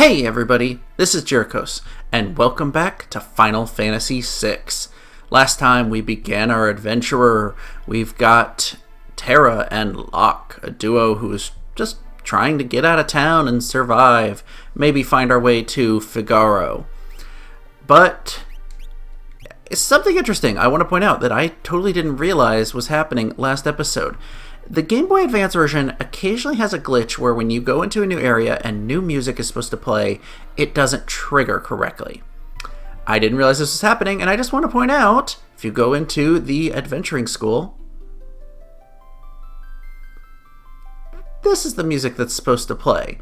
Hey everybody, this is Jerichos, and welcome back to Final Fantasy VI. Last time we began our adventurer, we've got Terra and Locke, a duo who's just trying to get out of town and survive, maybe find our way to Figaro. But it's something interesting I want to point out that I totally didn't realize was happening last episode. The Game Boy Advance version occasionally has a glitch where when you go into a new area and new music is supposed to play, it doesn't trigger correctly. I didn't realize this was happening, and I just want to point out, if you go into the adventuring school, this is the music that's supposed to play.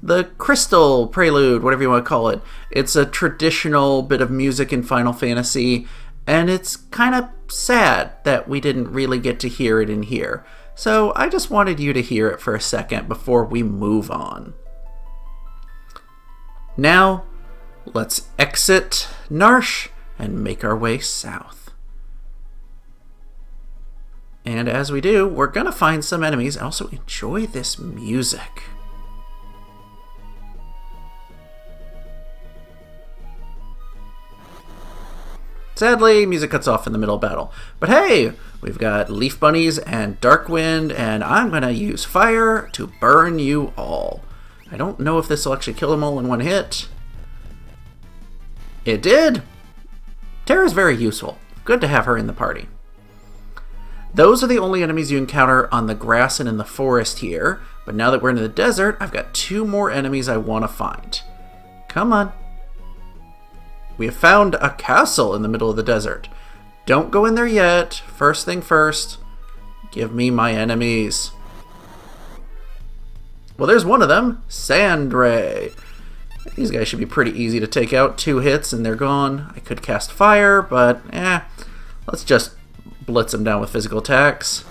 The Crystal Prelude, whatever you want to call it. It's a traditional bit of music in Final Fantasy, and it's kind of sad that we didn't really get to hear it in here. So I just wanted you to hear it for a second before we move on. Now, let's exit Narshe and make our way south. And as we do, we're going to find some enemies. Also, enjoy this music. Sadly, music cuts off in the middle of battle. But hey, we've got Leaf Bunnies and Darkwind, and I'm going to use fire to burn you all. I don't know if this will actually kill them all in one hit. It did! Terra's very useful. Good to have her in the party. Those are the only enemies you encounter on the grass and in the forest here, but now that we're in the desert, I've got two more enemies I want to find. Come on. We have found a castle in the middle of the desert. Don't go in there yet. First thing first, give me my enemies. Well, there's one of them, Sandray. These guys should be pretty easy to take out. 2 hits and they're gone. I could cast fire, but let's just blitz them down with physical attacks.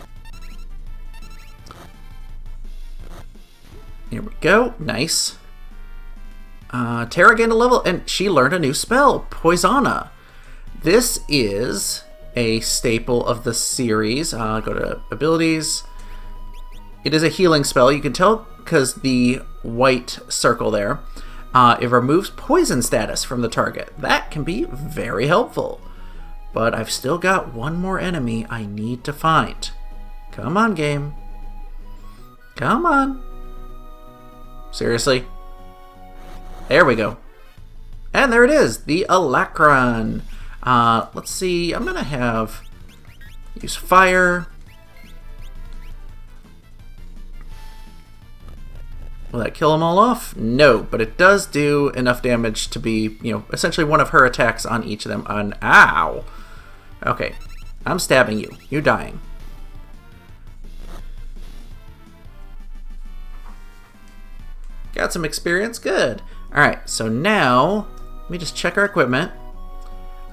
Here we go. Nice. Terra gained a level, and she learned a new spell, Poisona. This is a staple of the series. Go to abilities. It is a healing spell. You can tell because the white circle there. It removes poison status from the target. That can be very helpful. But I've still got one more enemy I need to find. Come on, game. Come on. Seriously? There we go. And there it is, the Alacran. Let's see, I'm going to use fire. Will that kill them all off? No, but it does do enough damage to be, essentially one of her attacks on each of them. Ow! Okay, I'm stabbing you. You're dying. Got some experience? Good. Alright, so now, let me just check our equipment.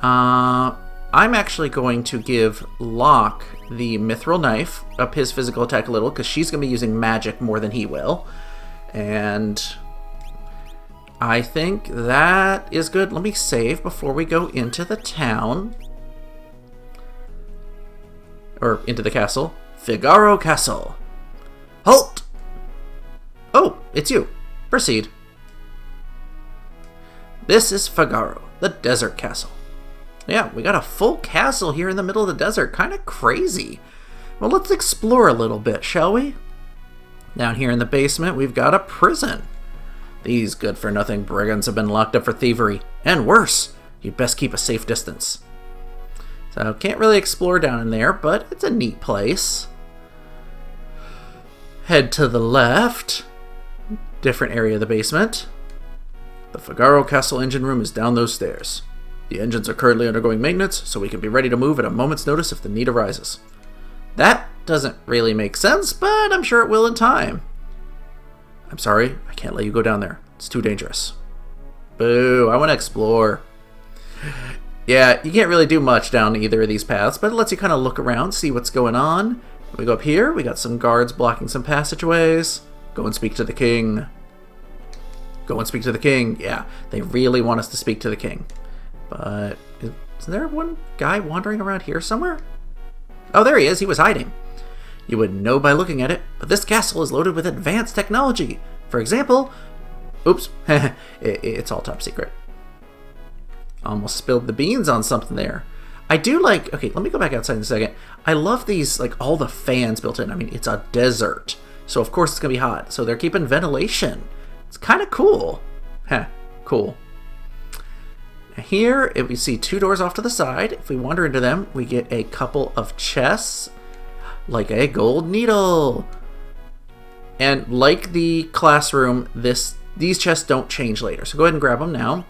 I'm actually going to give Locke the Mithril Knife, up his physical attack a little, because she's going to be using magic more than he will. And I think that is good. Let me save before we go into the town. Or into the castle. Figaro Castle. Halt! Oh, it's you. Proceed. This is Figaro, the desert castle. Yeah, we got a full castle here in the middle of the desert. Kind of crazy. Well, let's explore a little bit, shall we? Down here in the basement, we've got a prison. These good-for-nothing brigands have been locked up for thievery. And worse, you'd best keep a safe distance. So, can't really explore down in there, but it's a neat place. Head to the left. Different area of the basement. The Figaro Castle engine room is down those stairs. The engines are currently undergoing maintenance, so we can be ready to move at a moment's notice if the need arises. That doesn't really make sense, but I'm sure it will in time. I'm sorry, I can't let you go down there. It's too dangerous. Boo, I want to explore. Yeah, you can't really do much down either of these paths, but it lets you kind of look around, see what's going on. We go up here, we got some guards blocking some passageways. Go and speak to the king. Go and speak to the king. Yeah, they really want us to speak to the king. But is there one guy wandering around here somewhere? Oh, there he is. He was hiding. You wouldn't know by looking at it, but this castle is loaded with advanced technology. For example, Oops. It's all top secret. Almost spilled the beans on something there. I do like... Okay, let me go back outside in a second. I love these, like, all the fans built in. I mean, it's a desert. So, of course, it's going to be hot. So, they're keeping ventilation. It's kind of cool. Cool. Here, if we see 2 doors off to the side, if we wander into them, we get a couple of chests, like a gold needle. And like the classroom, these chests don't change later. So go ahead and grab them now.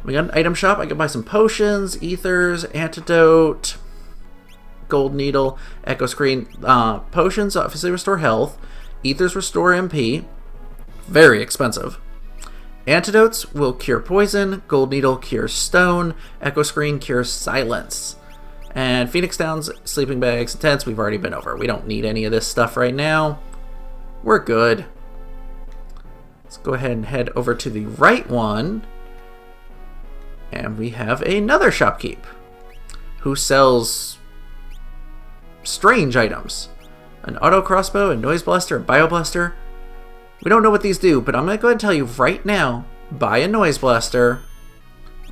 We got an item shop. I can buy some potions, ethers, antidote, gold needle, echo screen. Potions obviously restore health. Ethers restore MP. Very expensive. Antidotes will cure poison, gold needle cures stone, echo screen cures silence. And Phoenix Downs, sleeping bags, and tents we've already been over. We don't need any of this stuff right now. We're good. Let's go ahead and head over to the right one. And we have another shopkeep who sells strange items. An auto crossbow, a noise blaster, a bio blaster. We don't know what these do, but I'm going to go ahead and tell you right now, buy a noise blaster,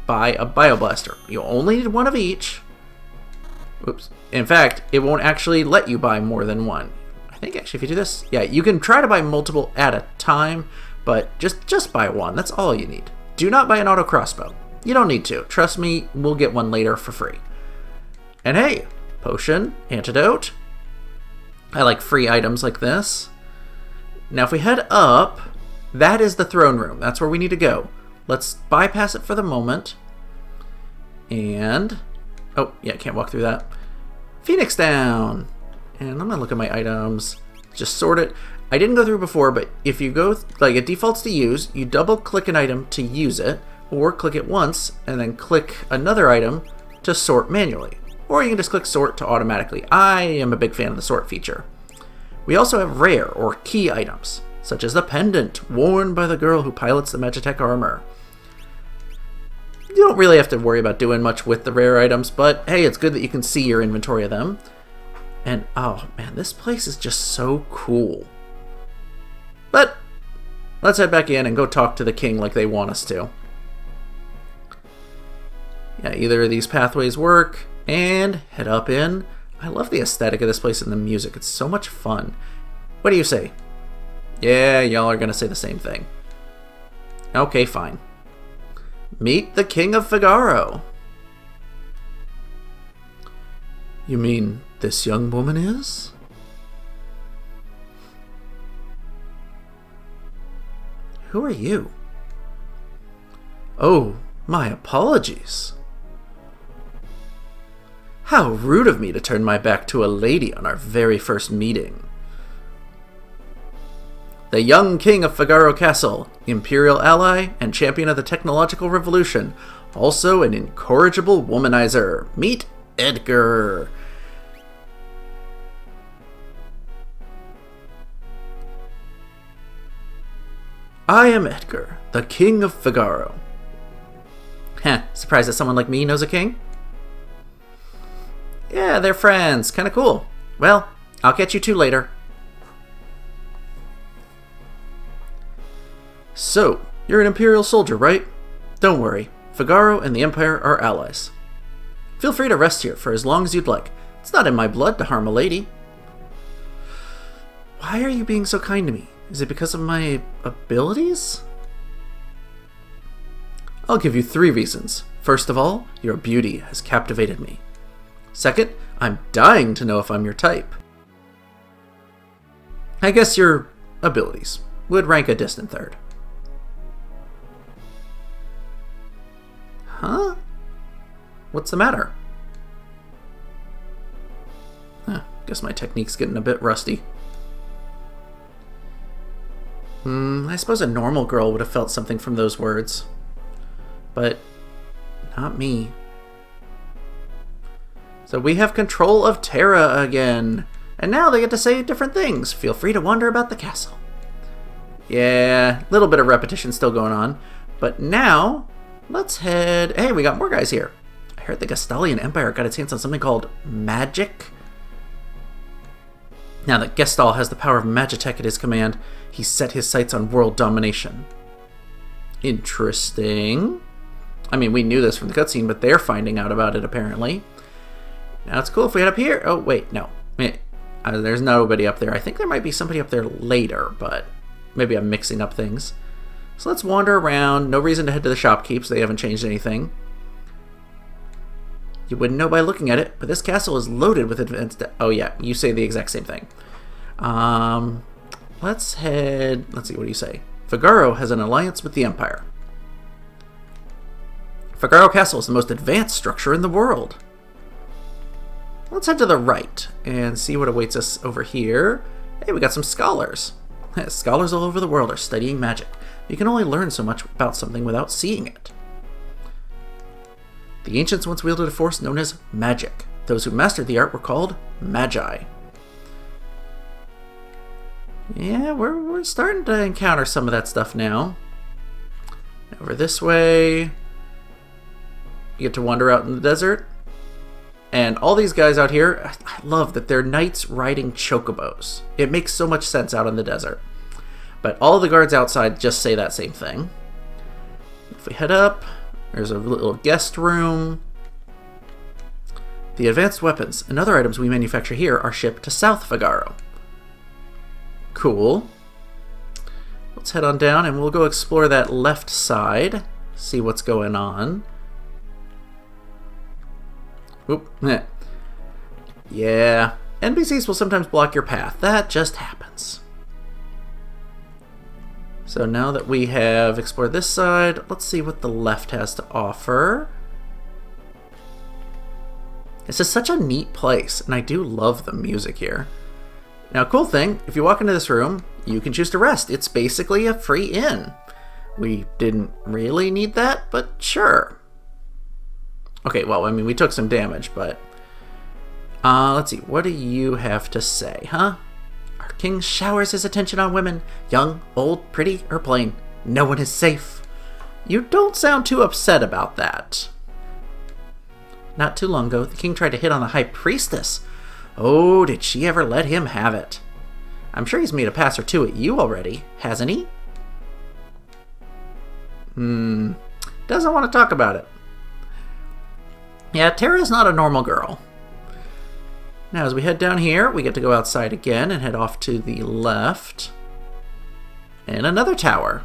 buy a bio blaster. You only need one of each. Oops. In fact, it won't actually let you buy more than one. I think actually if you do this, yeah, you can try to buy multiple at a time, but just buy one. That's all you need. Do not buy an auto crossbow. You don't need to. Trust me, we'll get one later for free. And hey, potion, antidote. I like free items like this. Now if we head up, that is the throne room. That's where we need to go. Let's bypass it for the moment. And, oh yeah, can't walk through that. Phoenix Down. And I'm gonna look at my items, just sort it. I didn't go through before, but if you go, like it defaults to use, you double click an item to use it, or click it once and then click another item to sort manually. Or you can just click sort to automatically. I am a big fan of the sort feature. We also have rare or key items, such as the pendant worn by the girl who pilots the Magitek Armor. You don't really have to worry about doing much with the rare items, but hey, it's good that you can see your inventory of them. And oh man, this place is just so cool. But let's head back in and go talk to the king like they want us to. Yeah, either of these pathways work, and head up in. I love the aesthetic of this place and the music. It's so much fun. What do you say? Yeah, y'all are gonna say the same thing. Okay, fine. Meet the King of Figaro. You mean this young woman is? Who are you? Oh, my apologies. How rude of me to turn my back to a lady on our very first meeting. The young king of Figaro Castle, imperial ally and champion of the technological revolution, also an incorrigible womanizer. Meet Edgar. I am Edgar, the king of Figaro. Heh, surprised that someone like me knows a king? Yeah, they're friends. Kinda cool. Well, I'll catch you two later. So, you're an Imperial soldier, right? Don't worry. Figaro and the Empire are allies. Feel free to rest here for as long as you'd like. It's not in my blood to harm a lady. Why are you being so kind to me? Is it because of my abilities? I'll give you 3 reasons. First of all, your beauty has captivated me. Second, I'm dying to know if I'm your type. I guess your abilities would rank a distant third. Huh? What's the matter? Guess my technique's getting a bit rusty. I suppose a normal girl would have felt something from those words. But not me. So we have control of Terra again. And now they get to say different things. Feel free to wander about the castle. Yeah, a little bit of repetition still going on. But now, let's head... Hey, we got more guys here. I heard the Gestalian Empire got its hands on something called magic. Now that Gestal has the power of Magitek at his command, he's set his sights on world domination. Interesting. I mean, we knew this from the cutscene, but they're finding out about it, apparently. Now, it's cool if we head up here. Oh, wait, no. There's nobody up there. I think there might be somebody up there later, but maybe I'm mixing up things. So let's wander around. No reason to head to the shopkeep's. They haven't changed anything. You wouldn't know by looking at it, but this castle is loaded with advanced... Oh, yeah, you say the exact same thing. Let's head... Let's see, what do you say? Figaro has an alliance with the Empire. Figaro Castle is the most advanced structure in the world. Let's head to the right and see what awaits us over here. Hey, we got some scholars. Scholars all over the world are studying magic. You can only learn so much about something without seeing it. The ancients once wielded a force known as magic. Those who mastered the art were called magi. Yeah, we're starting to encounter some of that stuff now. Over this way, you get to wander out in the desert. And all these guys out here, I love that they're knights riding chocobos. It makes so much sense out in the desert. But all the guards outside just say that same thing. If we head up, there's a little guest room. The advanced weapons and other items we manufacture here are shipped to South Figaro. Cool. Let's head on down and we'll go explore that left side. See what's going on. Oop. Yeah. NPCs will sometimes block your path. That just happens. So now that we have explored this side, let's see what the left has to offer. This is such a neat place, and I do love the music here. Now, cool thing, if you walk into this room, you can choose to rest. It's basically a free inn. We didn't really need that, but sure. Okay, well, I mean, we took some damage, but... let's see, what do you have to say, huh? Our king showers his attention on women, young, old, pretty, or plain. No one is safe. You don't sound too upset about that. Not too long ago, the king tried to hit on the high priestess. Oh, did she ever let him have it? I'm sure he's made a pass or two at you already, hasn't he? Doesn't want to talk about it. Yeah, Tara's not a normal girl. Now, as we head down here, we get to go outside again and head off to the left. And another tower.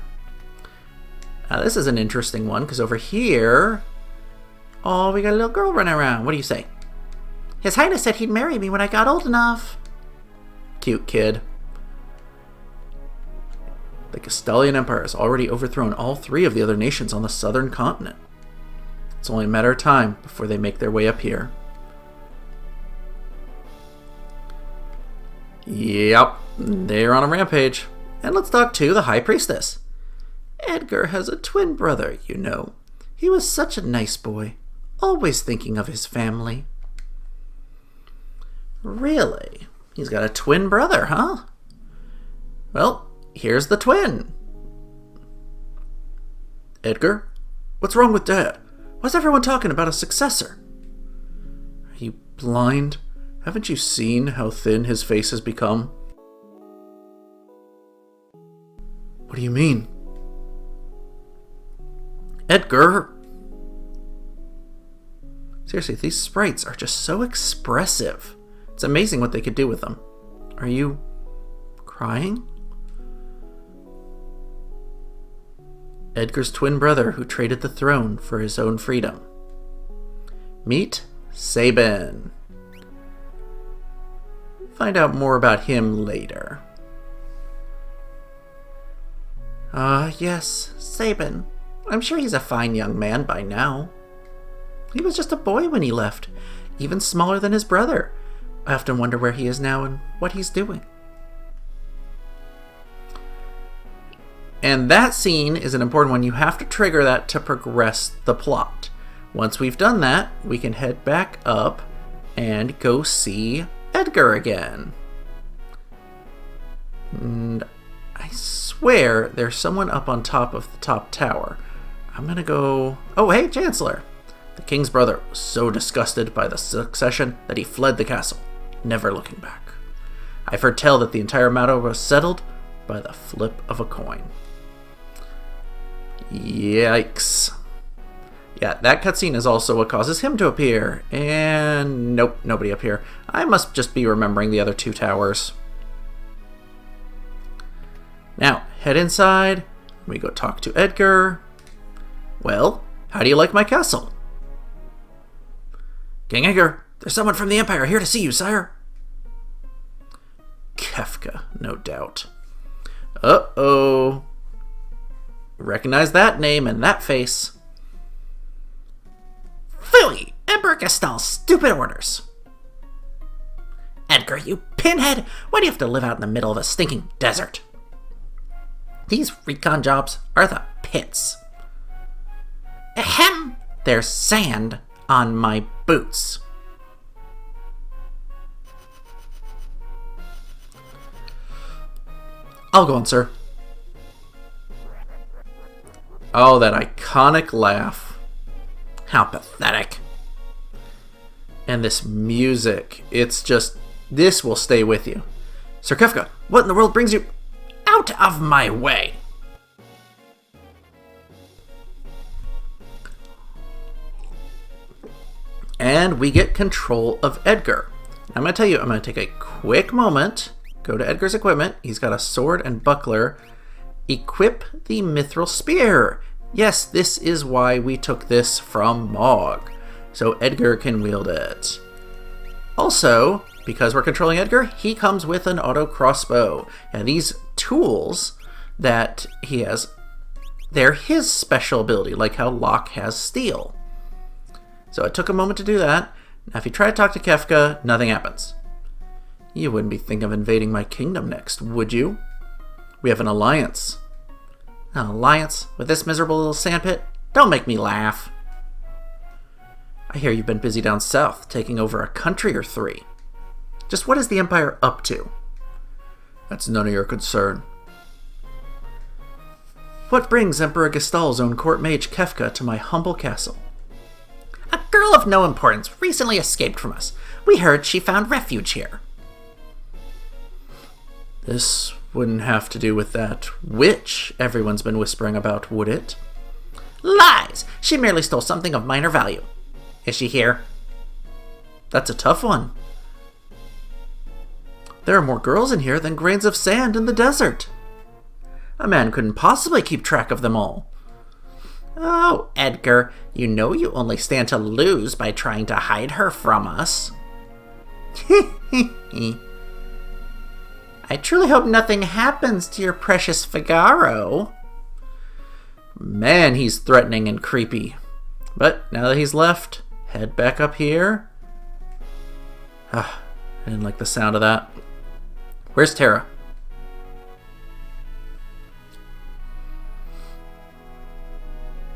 Now, this is an interesting one, because over here... Oh, we got a little girl running around. What do you say? His Highness said he'd marry me when I got old enough. Cute kid. The Castalian Empire has already overthrown all three of the other nations on the southern continent. It's only a matter of time before they make their way up here. Yep, they're on a rampage. And let's talk to the High Priestess. Edgar has a twin brother, you know. He was such a nice boy, always thinking of his family. Really? He's got a twin brother, huh? Well, here's the twin. Edgar? What's wrong with Dad? Why's everyone talking about a successor? Are you blind? Haven't you seen how thin his face has become? What do you mean? Edgar! Seriously, these sprites are just so expressive. It's amazing what they could do with them. Are you crying? Edgar's twin brother who traded the throne for his own freedom. Meet Sabin. Find out more about him later. Yes, Sabin. I'm sure he's a fine young man by now. He was just a boy when he left, even smaller than his brother. I often wonder where he is now and what he's doing. And that scene is an important one. You have to trigger that to progress the plot. Once we've done that, we can head back up and go see Edgar again. And I swear there's someone up on top of the top tower. I'm gonna go... Oh, hey, Chancellor! The king's brother was so disgusted by the succession that he fled the castle, never looking back. I've heard tell that the entire matter was settled by the flip of a coin. Yikes. Yeah, that cutscene is also what causes him to appear. And nope, nobody up here. I must just be remembering the other 2 towers. Now, head inside. We go talk to Edgar. Well, how do you like my castle? King Edgar, there's someone from the Empire here to see you, sire. Kefka, no doubt. Uh-oh. Recognize that name and that face. Phooey! Emperor Gaston's stupid orders. Edgar, you pinhead! Why do you have to live out in the middle of a stinking desert? These recon jobs are the pits. Ahem! There's sand on my boots. I'll go on, sir. Oh, that iconic laugh. How pathetic. And this music, it's just, this will stay with you. Sir Kefka, what in the world brings you out of my way? And we get control of Edgar. I'm going to tell you, I'm going to take a quick moment, go to Edgar's equipment. He's got a sword and buckler. Equip the mithril spear. Yes, this is why we took this from Mog, so Edgar can wield it. Also, because we're controlling Edgar, he comes with an auto crossbow. And these tools that he has, they're his special ability, like how Locke has steel. So I took a moment to do that. Now if you try to talk to Kefka, nothing happens. You wouldn't be thinking of invading my kingdom next, would you? We have an alliance. An alliance with this miserable little sandpit? Don't make me laugh. I hear you've been busy down south, taking over a country or 3. Just what is the Empire up to? That's none of your concern. What brings Emperor Gestal's own court mage Kefka to my humble castle? A girl of no importance recently escaped from us. We heard she found refuge here. This wouldn't have to do with that witch everyone's been whispering about, would it? Lies! She merely stole something of minor value. Is she here? That's a tough one. There are more girls in here than grains of sand in the desert. A man couldn't possibly keep track of them all. Oh, Edgar, you know you only stand to lose by trying to hide her from us. I truly hope nothing happens to your precious Figaro. Man, he's threatening and creepy. But now that he's left, head back up here. I didn't like the sound of that. Where's Terra?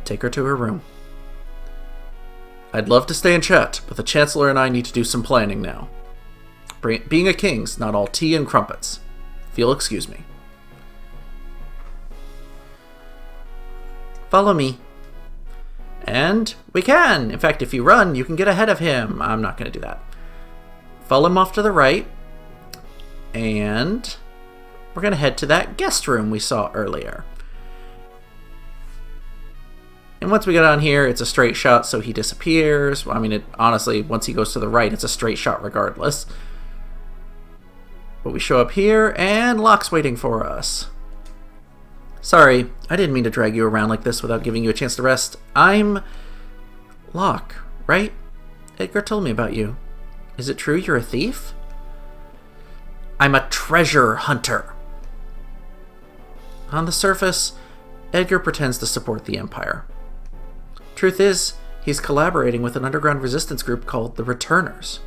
Take her to her room. I'd love to stay and chat, but the Chancellor and I need to do some planning now. Being a king's not all tea and crumpets. If you'll excuse me. Follow me. And we can! In fact, if you run, you can get ahead of him. I'm not going to do that. Follow him off to the right. And we're going to head to that guest room we saw earlier. And once we get on here, it's a straight shot, so he disappears. Well, I mean, honestly, once he goes to the right, it's a straight shot regardless. But we show up here, and Locke's waiting for us. Sorry, I didn't mean to drag you around like this without giving you a chance to rest. I'm Locke, right? Edgar told me about you. Is it true you're a thief? I'm a treasure hunter. On the surface, Edgar pretends to support the Empire. Truth is, he's collaborating with an underground resistance group called the Returners.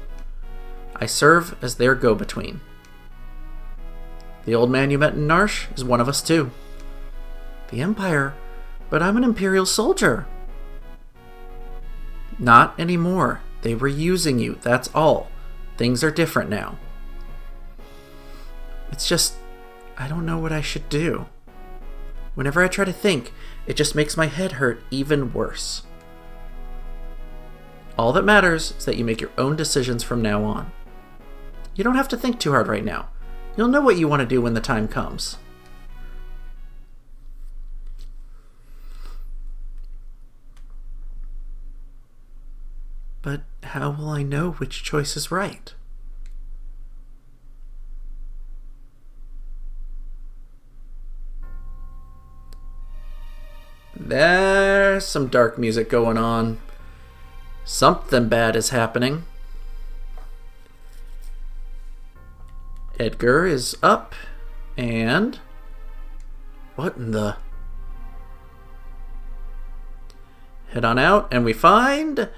I serve as their go-between. The old man you met in Narsh is one of us too. The Empire? But I'm an Imperial soldier. Not anymore. They were using you, that's all. Things are different now. It's just, I don't know what I should do. Whenever I try to think, it just makes my head hurt even worse. All that matters is that you make your own decisions from now on. You don't have to think too hard right now. You'll know what you want to do when the time comes. But how will I know which choice is right? There's some dark music going on. Something bad is happening. Edgar is up, and... what in the... Head on out, and we find...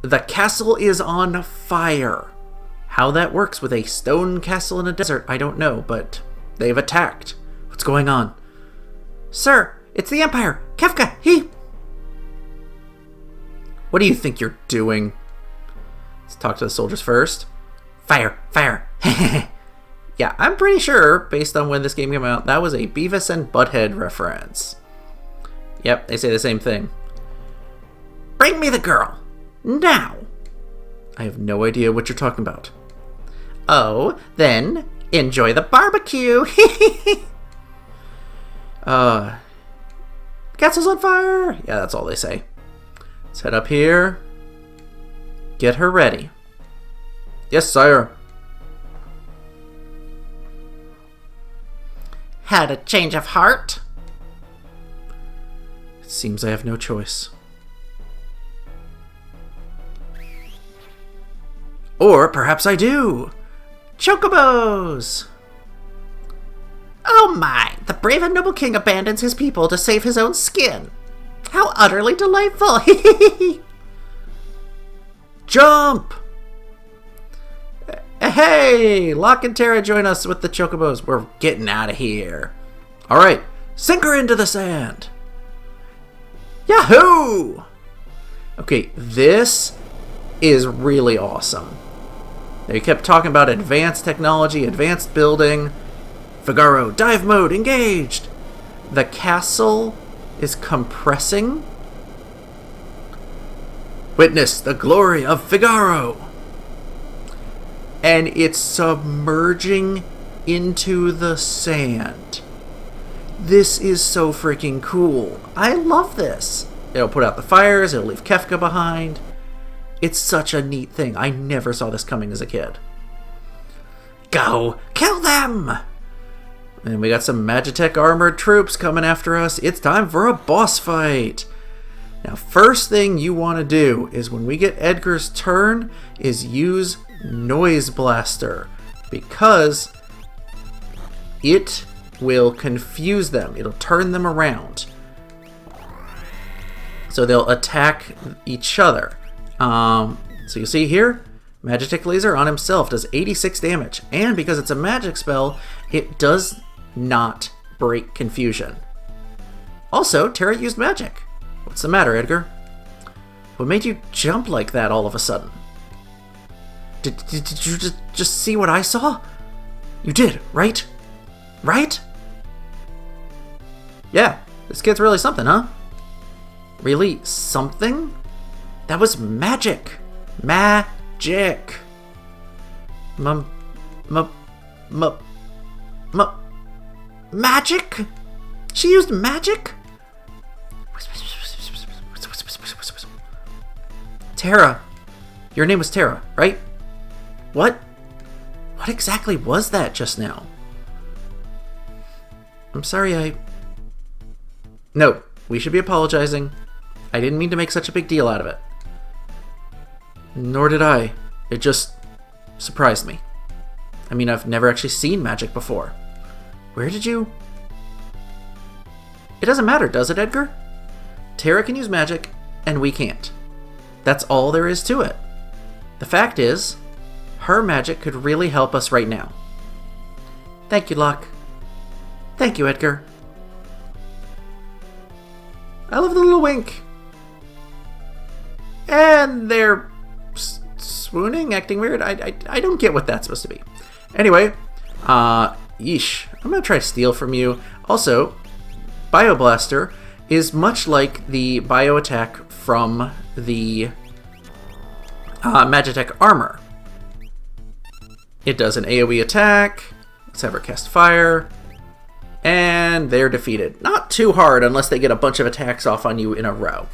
the castle is on fire. How that works with a stone castle in a desert, I don't know, but they've attacked. What's going on? Sir, it's the Empire! Kefka, he... What do you think you're doing? Let's talk to the soldiers first. Fire! Fire! Yeah, I'm pretty sure, based on when this game came out, that was a Beavis and Butthead reference. Yep, they say the same thing. Bring me the girl! Now! I have no idea what you're talking about. Oh, then enjoy the barbecue! Castle's on fire! Yeah, that's all they say. Let's head up here. Get her ready. Yes, sire. Had a change of heart? It seems I have no choice. Or perhaps I do. Chocobos! Oh my! The brave and noble king abandons his people to save his own skin. How utterly delightful! Jump! Hey! Locke and Tara join us with the Chocobos. We're getting out of here. Alright, sink her into the sand. Yahoo! Okay, this is really awesome. They kept talking about advanced technology, advanced building. Figaro, dive mode, engaged! The castle is compressing. Witness the glory of Figaro! And it's submerging into the sand. This is so freaking cool. I love this. It'll put out the fires, it'll leave Kefka behind. It's such a neat thing. I never saw this coming as a kid. Go! Kill them! And we got some Magitek armored troops coming after us. It's time for a boss fight. Now, first thing you want to do is when we get Edgar's turn is use Noise Blaster, because it will confuse them. It'll turn them around. So they'll attack each other. So you see here, Magitek Laser on himself does 86 damage. And because it's a magic spell, it does not break confusion. Also, Tara used magic. What's the matter, Edgar? What made you jump like that all of a sudden? Did you just see what I saw? You did, right? Right? Yeah, this kid's really something, huh? Really something? That was magic. Magic. Magic? She used magic? Tara. Your name was Tara, right? What? What exactly was that just now? I'm sorry, No, we should be apologizing. I didn't mean to make such a big deal out of it. Nor did I. It just surprised me. I mean, I've never actually seen magic before. Where did you... It doesn't matter, does it, Edgar? Tara can use magic, and we can't. That's all there is to it. The fact is, her magic could really help us right now. Thank you, Locke. Thank you, Edgar. I love the little wink. And they're swooning, acting weird. I don't get what that's supposed to be. Anyway, yeesh. I'm going to try to steal from you. Also, Bioblaster is much like the bio attack from the Magitek Armor. It does an AoE attack. Let's have her cast fire. And they're defeated. Not too hard unless they get a bunch of attacks off on you in a row.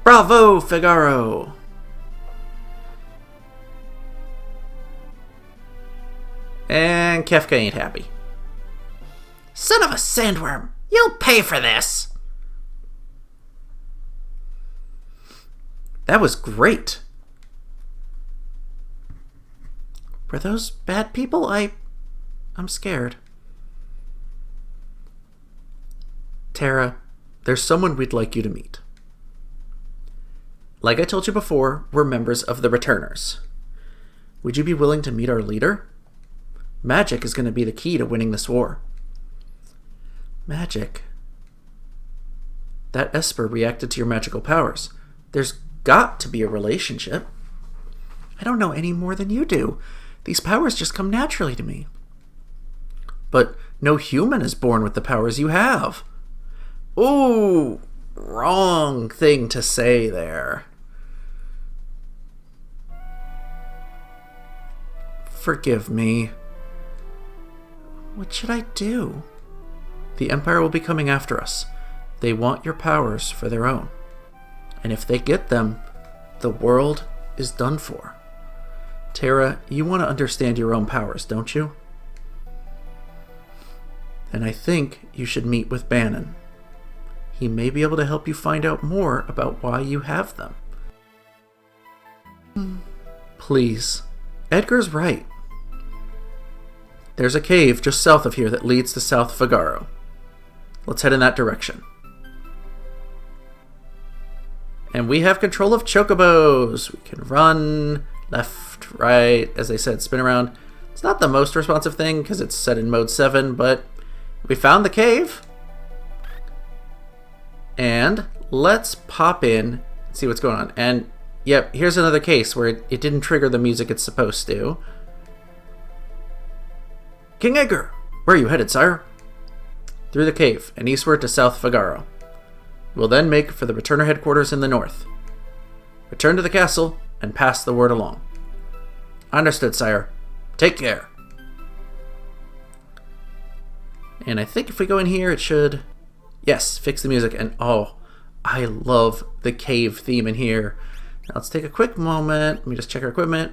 Bravo, Figaro! And Kefka ain't happy. Son of a sandworm! You'll pay for this! That was great. Were those bad people? I'm scared. Terra, there's someone we'd like you to meet. Like I told you before, we're members of the Returners. Would you be willing to meet our leader? Magic is going to be the key to winning this war. Magic? That Esper reacted to your magical powers. There's got to be a relationship. I don't know any more than you do. These powers just come naturally to me. But no human is born with the powers you have. Ooh, wrong thing to say there. Forgive me. What should I do? The Empire will be coming after us. They want your powers for their own. And if they get them, the world is done for. Terra, you want to understand your own powers, don't you? Then I think you should meet with Bannon. He may be able to help you find out more about why you have them. Please. Edgar's right. There's a cave just south of here that leads to South Figaro. Let's head in that direction. And we have control of chocobos. We can run left, right, as I said, spin around. It's not the most responsive thing because it's set in mode 7, but we found the cave. And let's pop in and see what's going on. And yep, here's another case where it didn't trigger the music it's supposed to. King Edgar, where are you headed, sire? Through the cave and eastward to South Figaro. We'll then make for the Returner headquarters in the north. Return to the castle and pass the word along. Understood, sire. Take care. And I think if we go in here, it should... Yes, fix the music. And oh, I love the cave theme in here. Now let's take a quick moment. Let me just check our equipment.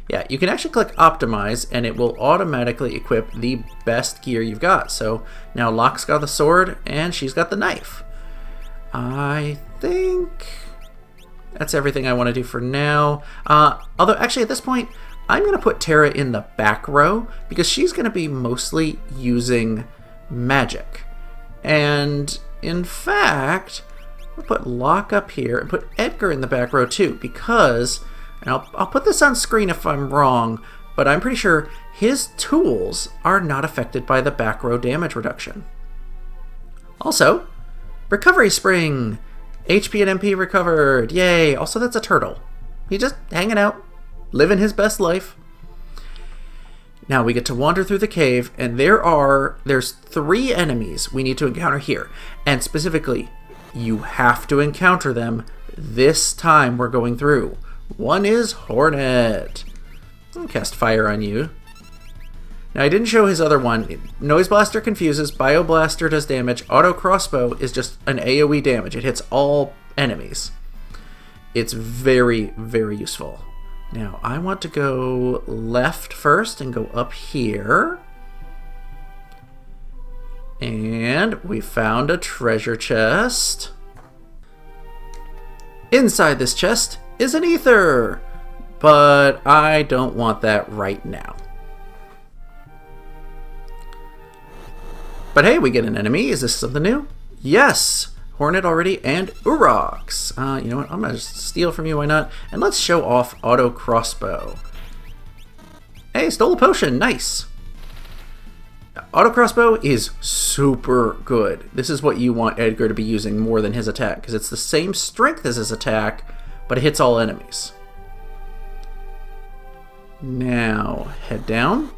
Yeah, you can actually click Optimize, and it will automatically equip the best gear you've got. So now Locke's got the sword, and she's got the knife. I think that's everything I want to do for now. Although, actually, at this point, I'm going to put Terra in the back row, because she's going to be mostly using magic. And, in fact, we'll put Locke up here, and put Edgar in the back row, too, because... And I'll put this on screen if I'm wrong, but I'm pretty sure his tools are not affected by the back row damage reduction. Also, recovery spring! HP and MP recovered! Yay! Also, that's a turtle. He's just hanging out, living his best life. Now we get to wander through the cave, and there's 3 enemies we need to encounter here. And specifically, you have to encounter them this time we're going through. One is Hornet. I'll cast fire on you. Now, I didn't show his other one. Noise Blaster confuses, Bio Blaster does damage, Auto Crossbow is just an AoE damage. It hits all enemies. It's very, very useful. Now, I want to go left first and go up here. And we found a treasure chest. Inside this chest is an ether, but I don't want that right now. But hey, we get an enemy. Is this something new? Yes! Hornet already, and Uroks. You know what? I'm going to steal from you, why not? And let's show off Auto Crossbow. Hey, stole a potion. Nice! Auto Crossbow is super good. This is what you want Edgar to be using more than his attack, because it's the same strength as his attack, but it hits all enemies. Now, head down.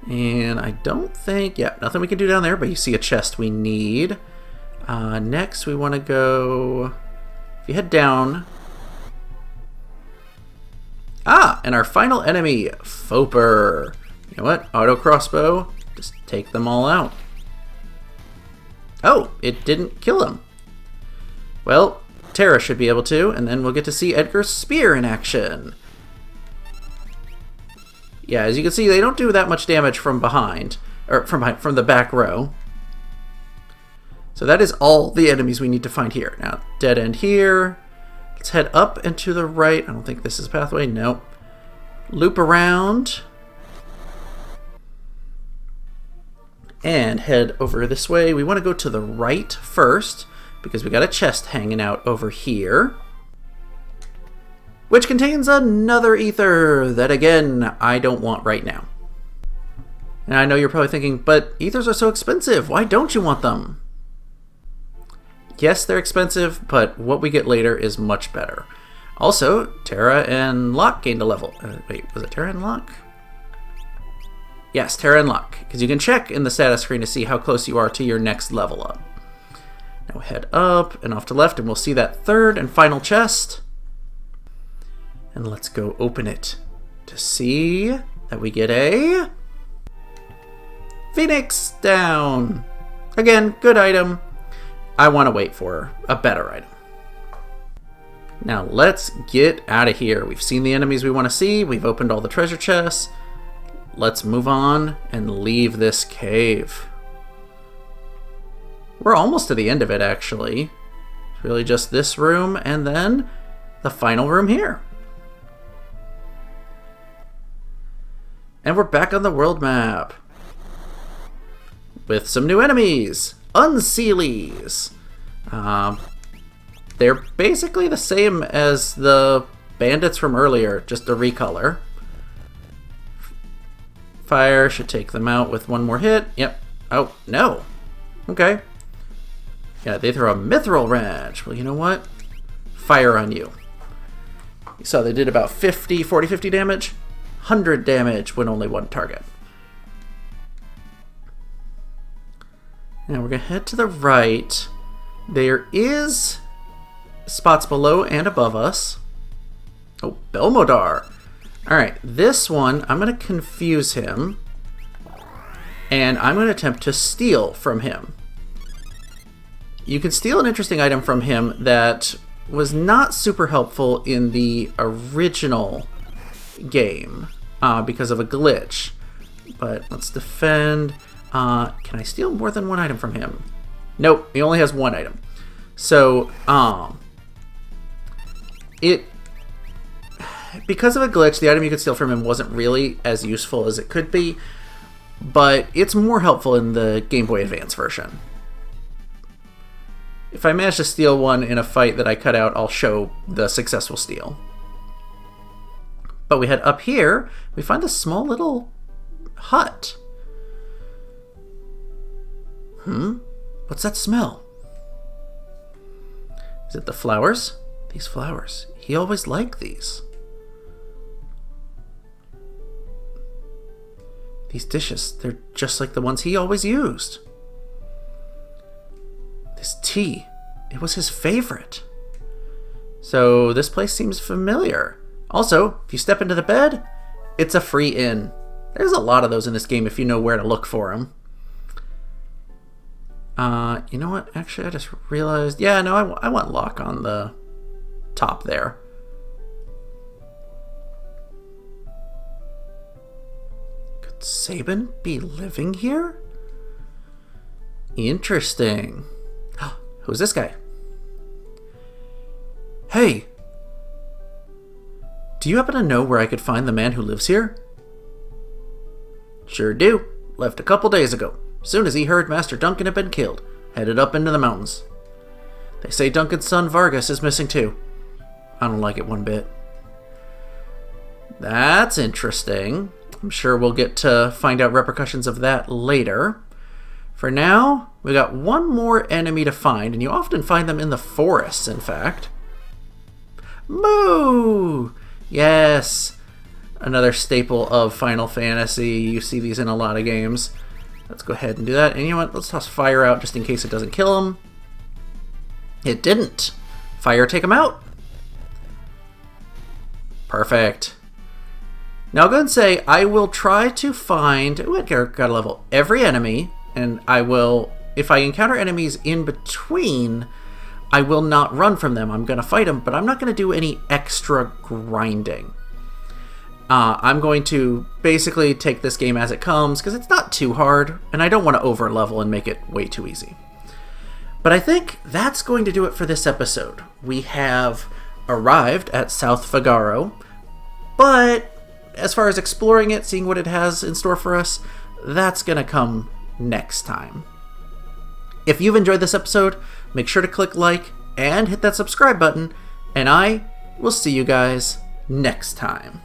And I don't think... Yeah, nothing we can do down there, but you see a chest we need. Next, we want to go... If you head down... Ah! And our final enemy, Foper. You know what? Auto crossbow. Just take them all out. Oh, it didn't kill him. Well, Terra should be able to, and then we'll get to see Edgar's spear in action. Yeah, as you can see, they don't do that much damage from behind, or from the back row. So that is all the enemies we need to find here. Now, dead end here. Let's head up and to the right. I don't think this is a pathway. Nope. Loop around. And head over this way. We want to go to the right first, because we got a chest hanging out over here, which contains another ether that, again, I don't want right now. And I know you're probably thinking, but ethers are so expensive. Why don't you want them? Yes, they're expensive, but what we get later is much better. Also, Terra and Locke gained a level. Wait, was it Terra and Locke? Yes, Terra and Locke, because you can check in the status screen to see how close you are to your next level up. Now head up and off to left, and we'll see that third and final chest. And let's go open it to see that we get a Phoenix down. Again, good item. I want to wait for a better item. Now let's get out of here. We've seen the enemies we want to see. We've opened all the treasure chests. Let's move on and leave this cave. We're almost to the end of it, actually. It's really just this room and then the final room here. And we're back on the world map with some new enemies. Unseelies. They're basically the same as the bandits from earlier, just a recolor. Fire should take them out with one more hit. Yep. Oh, no. Okay. Yeah, they throw a mithril wrench. Well, you know what? Fire on you. You saw they did about 50 damage. 100 damage when only one target. Now we're going to head to the right. There is spots below and above us. Oh, Belmodar. Alright, this one, I'm going to confuse him. And I'm going to attempt to steal from him. You can steal an interesting item from him that was not super helpful in the original game because of a glitch. But let's defend. Can I steal more than one item from him? Nope, he only has one item. So, because of a glitch, the item you could steal from him wasn't really as useful as it could be, but it's more helpful in the Game Boy Advance version. If I manage to steal one in a fight that I cut out, I'll show the successful steal. But we head up here, we find a small little hut. What's that smell? Is it the flowers? These flowers. He always liked these. These dishes, they're just like the ones he always used. This tea, it was his favorite. So this place seems familiar. Also, if you step into the bed, it's a free inn. There's a lot of those in this game if you know where to look for them. You know what? Actually, I just realized... Yeah, no, I want Locke on the top there. Could Sabin be living here? Interesting. Who's this guy? Hey! Do you happen to know where I could find the man who lives here? Sure do. Left a couple days ago. Soon as he heard Master Duncan had been killed, headed up into the mountains. They say Duncan's son Vargas is missing too. I don't like it one bit. That's interesting. I'm sure we'll get to find out repercussions of that later. For now, we got one more enemy to find, and you often find them in the forests, in fact. Moo! Yes! Another staple of Final Fantasy. You see these in a lot of games. Let's go ahead and do that. And you know what? Let's toss fire out just in case it doesn't kill him. It didn't. Fire, take him out. Perfect. Now I'll go ahead and say I will try to find... Ooh, I got a level. Every enemy, and I will if I encounter enemies in between, I will not run from them. I'm going to fight them, but I'm not going to do any extra grinding. I'm going to basically take this game as it comes, because it's not too hard, and I don't want to over-level and make it way too easy. But I think that's going to do it for this episode. We have arrived at South Figaro, but as far as exploring it, seeing what it has in store for us, that's going to come next time. If you've enjoyed this episode, make sure to click like and hit that subscribe button, and I will see you guys next time.